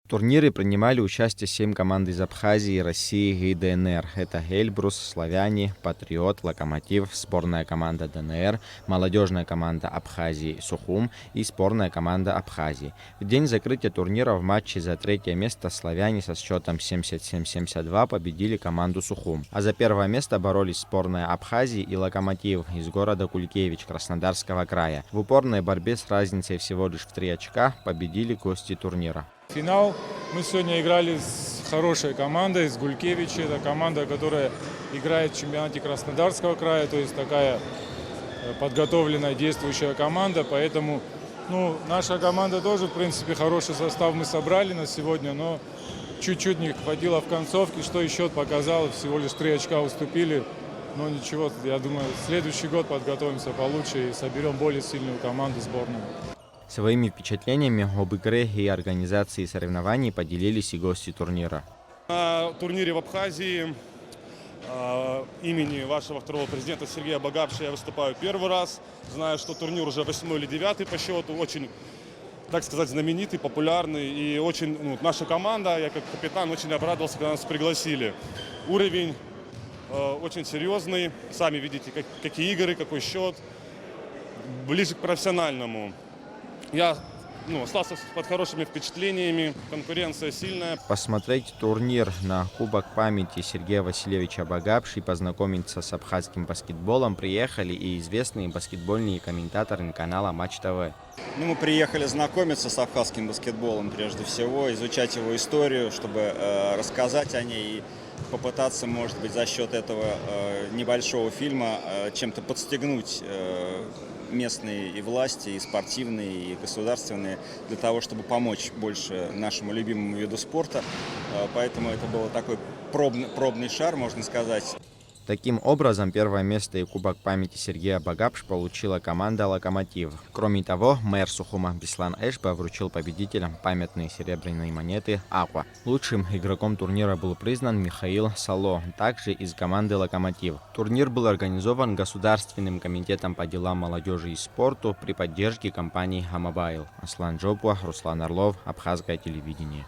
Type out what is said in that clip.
В турнире принимали участие 7 команд из Абхазии, России и ДНР. Это Эльбрус, Славяне, Патриот, Локомотив, сборная команда ДНР, молодежная команда Абхазии Сухум и сборная команда Абхазии. В день закрытия турнира в матче за третье место славяне со счетом 77-72 победили команду Сухум. А за первое место боролись сборная Абхазии и Локомотив из города Кулькевич Краснодарского края. В упорной борьбе с разницей всего лишь в 3 очка победили гости турнира. Финал. Мы сегодня играли с хорошей командой, с Гулькевичи. Это команда, которая играет в чемпионате Краснодарского края, то есть такая подготовленная, действующая команда. Поэтому наша команда тоже, в принципе, хороший состав мы собрали на сегодня, но чуть-чуть не хватило в концовке, что и счет показал, всего лишь 3 очка уступили. Но ничего, я думаю, в следующий год подготовимся получше и соберем более сильную команду сборную. Своими впечатлениями об игре и организации соревнований поделились и гости турнира. На турнире в Абхазии имени вашего второго президента Сергея Багапши я выступаю первый раз. Знаю, что турнир уже 8 или 9 по счету, очень, так сказать, знаменитый, популярный. И очень наша команда, я как капитан, очень обрадовался, когда нас пригласили. Уровень очень серьезный. Сами видите, какие игры, какой счет. Ближе к профессиональному. Я остался под хорошими впечатлениями, конкуренция сильная. Посмотреть турнир на Кубок памяти Сергея Васильевича Багапши и познакомиться с абхазским баскетболом приехали и известные баскетбольные комментаторы канала Матч ТВ. Мы приехали знакомиться с абхазским баскетболом прежде всего, изучать его историю, чтобы рассказать о ней и попытаться, может быть, за счет этого небольшого фильма чем-то подстегнуть местные и власти, и спортивные, и государственные, для того, чтобы помочь больше нашему любимому виду спорта. Поэтому это был такой пробный шар, можно сказать. Таким образом, первое место и Кубок памяти Сергея Багапши получила команда «Локомотив». Кроме того, мэр Сухума Беслан Эшба вручил победителям памятные серебряные монеты «Аква». Лучшим игроком турнира был признан Михаил Сало, также из команды «Локомотив». Турнир был организован Государственным комитетом по делам молодежи и спорту при поддержке компании «Амобайл». Аслан Джопуа, Руслан Орлов, Абхазское телевидение.